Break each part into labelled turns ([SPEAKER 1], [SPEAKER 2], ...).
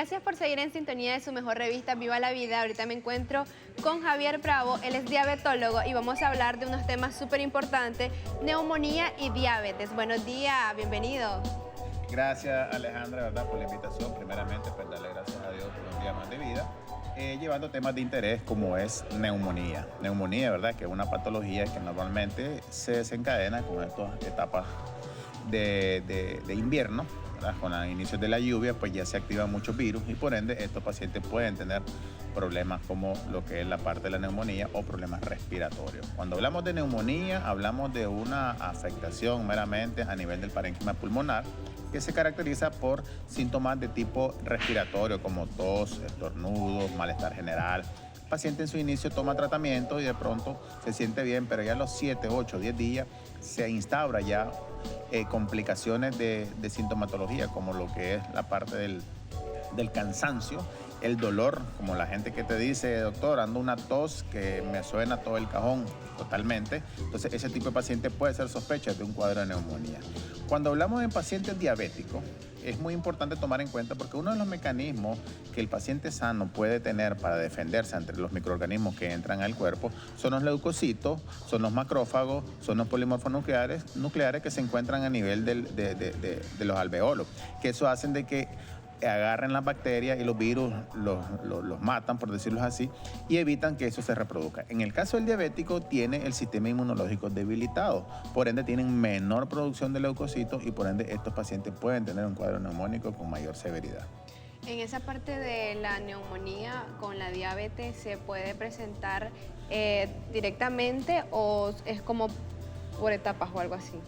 [SPEAKER 1] Gracias por seguir en sintonía de su mejor revista Viva la Vida. Ahorita me encuentro con Javier Bravo, él es diabetólogo y vamos a hablar de unos temas súper importantes, neumonía y diabetes. Buenos días, bienvenido.
[SPEAKER 2] Gracias Alejandra, ¿verdad?, por la invitación. Primeramente, pues darle gracias a Dios por un día más de vida, llevando temas de interés como es neumonía. Neumonía, ¿verdad?, que es una patología que normalmente se desencadena con estas etapas de invierno, ¿verdad? Con los inicios de la lluvia, pues ya se activan muchos virus y por ende estos pacientes pueden tener problemas como lo que es la parte de la neumonía o problemas respiratorios. Cuando hablamos de neumonía, hablamos de una afectación meramente a nivel del parénquima pulmonar que se caracteriza por síntomas de tipo respiratorio como tos, estornudos, malestar general. El paciente en su inicio toma tratamiento y de pronto se siente bien, pero ya a los 7, 8, 10 días se instaura ya complicaciones de sintomatología como lo que es la parte del cansancio, el dolor, como la gente que te dice, doctor, ando una tos que me suena todo el cajón totalmente. Entonces ese tipo de paciente puede ser sospecha de un cuadro de neumonía. Cuando hablamos de pacientes diabéticos, es muy importante tomar en cuenta porque uno de los mecanismos que el paciente sano puede tener para defenderse ante los microorganismos que entran al cuerpo son los leucocitos, son los macrófagos, son los polimorfos nucleares que se encuentran a nivel de los alveolos, que eso hacen de que agarren las bacterias y los virus los matan, por decirlo así, y evitan que eso se reproduzca. En el caso del diabético, tiene el sistema inmunológico debilitado, por ende tienen menor producción de leucocitos y por ende estos pacientes pueden tener un cuadro neumónico con mayor severidad.
[SPEAKER 1] En esa parte de la neumonía con la diabetes, ¿se puede presentar directamente o es como por etapas o algo así?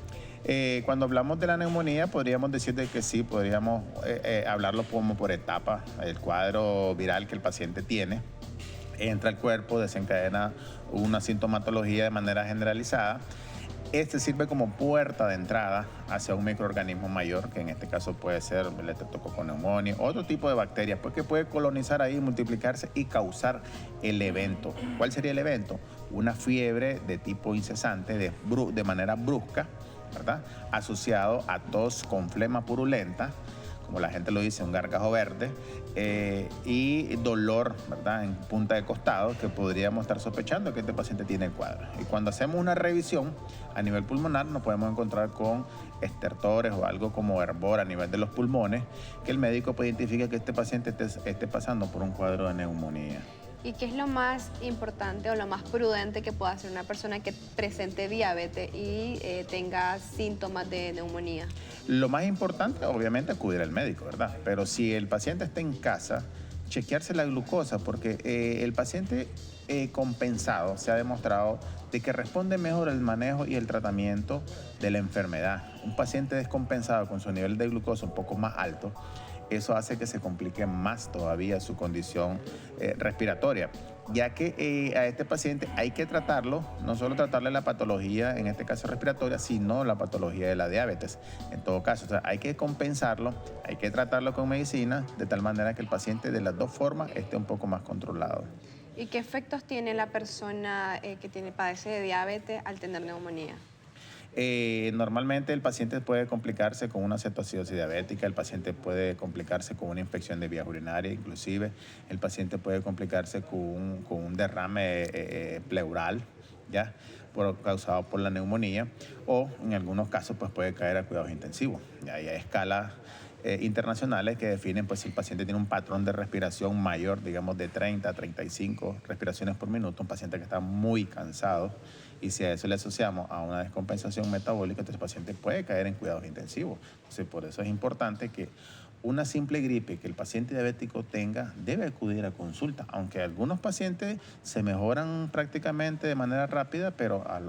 [SPEAKER 2] Cuando hablamos de la neumonía, podríamos decir de que sí, podríamos hablarlo como por etapas. El cuadro viral que el paciente tiene entra al cuerpo, desencadena una sintomatología de manera generalizada. Este sirve como puerta de entrada hacia un microorganismo mayor, que en este caso puede ser el Streptococcus pneumoniae, otro tipo de bacterias, porque puede colonizar ahí, multiplicarse y causar el evento. ¿Cuál sería el evento? Una fiebre de tipo incesante, de manera brusca, ¿verdad?, asociado a tos con flema purulenta, como la gente lo dice, un gargajo verde, y dolor, ¿verdad?, en punta de costado, que podríamos estar sospechando que este paciente tiene el cuadro. Y cuando hacemos una revisión a nivel pulmonar, nos podemos encontrar con estertores o algo como hervor a nivel de los pulmones, que el médico puede identificar que este paciente esté pasando por un cuadro de neumonía.
[SPEAKER 1] ¿Y qué es lo más importante o lo más prudente que pueda hacer una persona que presente diabetes y tenga síntomas de neumonía?
[SPEAKER 2] Lo más importante, obviamente, acudir al médico, ¿verdad? Pero si el paciente está en casa, chequearse la glucosa, porque el paciente compensado se ha demostrado de que responde mejor el manejo y el tratamiento de la enfermedad. Un paciente descompensado con su nivel de glucosa un poco más alto, eso hace que se complique más todavía su condición respiratoria, ya que a este paciente hay que tratarlo, no solo tratarle la patología, en este caso respiratoria, sino la patología de la diabetes. En todo caso, o sea, hay que compensarlo, hay que tratarlo con medicina, de tal manera que el paciente de las dos formas esté un poco más controlado.
[SPEAKER 1] ¿Y qué efectos tiene la persona que padece de diabetes al tener neumonía?
[SPEAKER 2] Normalmente el paciente puede complicarse con una cetoacidosis diabética, el paciente puede complicarse con una infección de vías urinarias, inclusive el paciente puede complicarse con un derrame pleural, ¿ya?, causado por la neumonía, o en algunos casos pues puede caer a cuidados intensivos. Ya hay escalas internacionales que definen pues si el paciente tiene un patrón de respiración mayor, digamos de 30 a 35 respiraciones por minuto, un paciente que está muy cansado, y si a eso le asociamos a una descompensación metabólica, entonces el paciente puede caer en cuidados intensivos. Entonces por eso es importante que una simple gripe que el paciente diabético tenga debe acudir a consulta, aunque algunos pacientes se mejoran prácticamente de manera rápida, pero a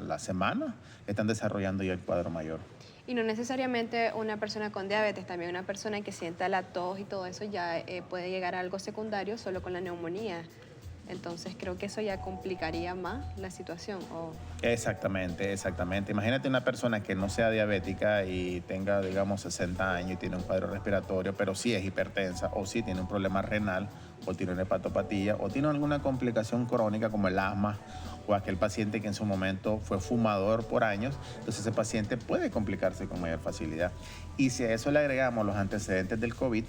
[SPEAKER 2] la semana están desarrollando ya el cuadro mayor.
[SPEAKER 1] Y no necesariamente una persona con diabetes, también una persona que sienta la tos y todo eso ya puede llegar a algo secundario solo con la neumonía. Entonces creo que eso ya complicaría más la situación.
[SPEAKER 2] Exactamente, exactamente. Imagínate una persona que no sea diabética y tenga, digamos, 60 años y tiene un cuadro respiratorio, pero sí es hipertensa o sí tiene un problema renal o tiene una hepatopatía o tiene alguna complicación crónica como el asma o aquel paciente que en su momento fue fumador por años, entonces ese paciente puede complicarse con mayor facilidad. Y si a eso le agregamos los antecedentes del COVID,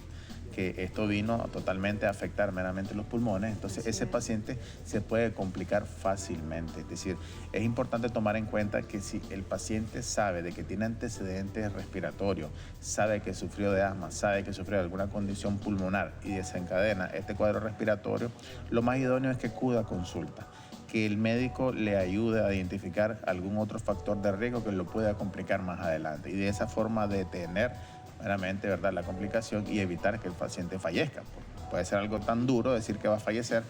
[SPEAKER 2] que esto vino totalmente a afectar meramente los pulmones, entonces ese paciente se puede complicar fácilmente. Es decir, es importante tomar en cuenta que si el paciente sabe de que tiene antecedentes respiratorios, sabe que sufrió de asma, sabe que sufrió de alguna condición pulmonar y desencadena este cuadro respiratorio, lo más idóneo es que acuda a consulta, que el médico le ayude a identificar algún otro factor de riesgo que lo pueda complicar más adelante y de esa forma detener meramente, ¿verdad?, la complicación y evitar que el paciente fallezca. Puede ser algo tan duro decir que va a fallecer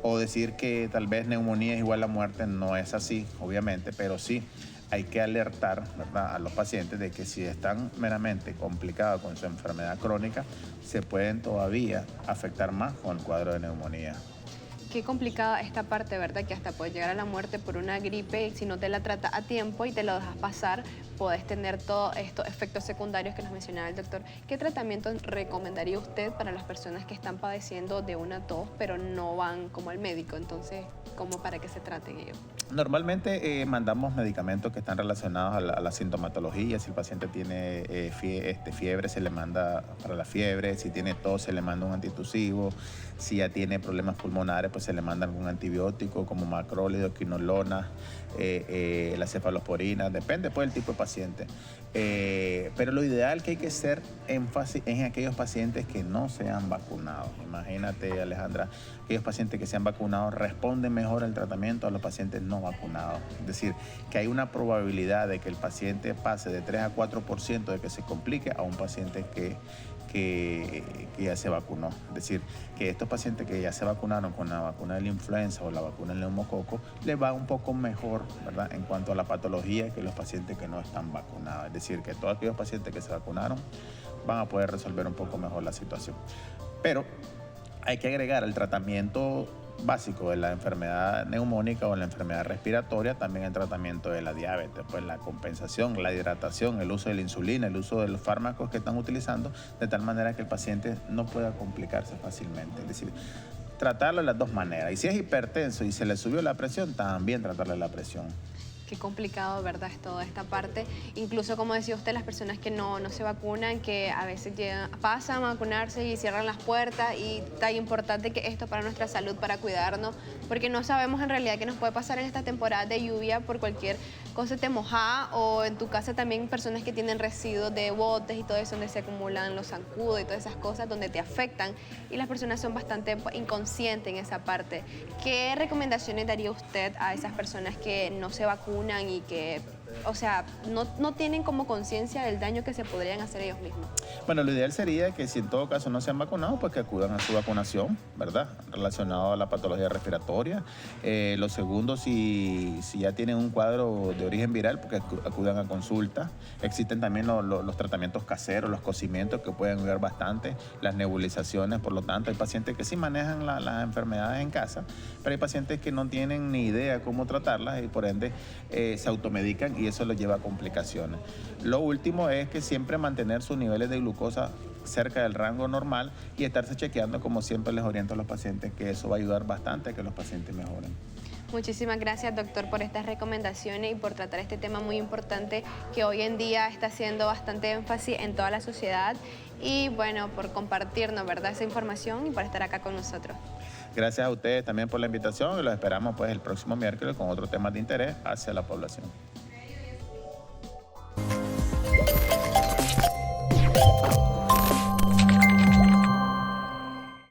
[SPEAKER 2] o decir que tal vez neumonía es igual a muerte. No es así, obviamente, pero sí hay que alertar, ¿verdad?, a los pacientes de que si están meramente complicados con su enfermedad crónica, se pueden todavía afectar más con el cuadro de neumonía.
[SPEAKER 1] Qué complicada esta parte, ¿verdad? Que hasta puedes llegar a la muerte por una gripe y si no te la trata a tiempo y te lo dejas pasar, puedes tener todos estos efectos secundarios que nos mencionaba el doctor. ¿Qué tratamiento recomendaría usted para las personas que están padeciendo de una tos pero no van como al médico? Entonces, ¿cómo para que se traten ellos?
[SPEAKER 2] Normalmente mandamos medicamentos que están relacionados a la sintomatología. Si el paciente tiene fiebre, se le manda para la fiebre. Si tiene tos, se le manda un antitusivo. Si ya tiene problemas pulmonares, pues se le manda algún antibiótico como macrólido, quinolona, la cefalosporina. Depende pues del tipo de paciente. Pero lo ideal que hay que hacer énfasis es en aquellos pacientes que no se han vacunado. Imagínate, Alejandra, aquellos pacientes que se han vacunado responden mejor al tratamiento a los pacientes no vacunados. Es decir, que hay una probabilidad de que el paciente pase de 3 a 4% de que se complique a un paciente que ya se vacunó. Es decir, que estos pacientes que ya se vacunaron con la vacuna de la influenza o la vacuna del neumococo, les va un poco mejor, ¿verdad?, en cuanto a la patología que los pacientes que no están vacunados. Es decir, que todos aquellos pacientes que se vacunaron van a poder resolver un poco mejor la situación. Pero hay que agregar al tratamiento básico de la enfermedad neumónica o la enfermedad respiratoria también el tratamiento de la diabetes, pues la compensación, la hidratación, el uso de la insulina, el uso de los fármacos que están utilizando, de tal manera que el paciente no pueda complicarse fácilmente. Es decir, tratarlo de las dos maneras. Y si es hipertenso y se le subió la presión, también tratarle la presión.
[SPEAKER 1] Qué complicado, ¿verdad?, es toda esta parte. Incluso, como decía usted, las personas que no se vacunan, que a veces pasan a vacunarse y cierran las puertas, y tan importante que esto para nuestra salud, para cuidarnos, porque no sabemos en realidad qué nos puede pasar en esta temporada de lluvia por cualquier cosa te mojada, o en tu casa también personas que tienen residuos de botes y todo eso, donde se acumulan los zancudos y todas esas cosas, donde te afectan, y las personas son bastante inconscientes en esa parte. ¿Qué recomendaciones daría usted a esas personas que no se vacunan y que, o sea, no tienen como conciencia del daño que se podrían hacer ellos mismos?
[SPEAKER 2] Bueno, lo ideal sería que si en todo caso no se han vacunado, pues que acudan a su vacunación, ¿verdad?, relacionado a la patología respiratoria. Lo segundo, si ya tienen un cuadro de origen viral, porque acudan a consulta. Existen también los tratamientos caseros, los cocimientos que pueden ayudar bastante, las nebulizaciones. Por lo tanto, hay pacientes que sí manejan las enfermedades en casa, pero hay pacientes que no tienen ni idea cómo tratarlas y por ende se automedican y eso los lleva a complicaciones. Lo último es que siempre mantener sus niveles de glucosa cerca del rango normal y estarse chequeando, como siempre les oriento a los pacientes, que eso va a ayudar bastante a que los pacientes mejoren.
[SPEAKER 1] Muchísimas gracias, doctor, por estas recomendaciones y por tratar este tema muy importante que hoy en día está haciendo bastante énfasis en toda la sociedad, y bueno, por compartirnos, ¿verdad?, esa información y por estar acá con nosotros.
[SPEAKER 2] Gracias a ustedes también por la invitación y los esperamos pues el próximo miércoles con otro tema de interés hacia la población.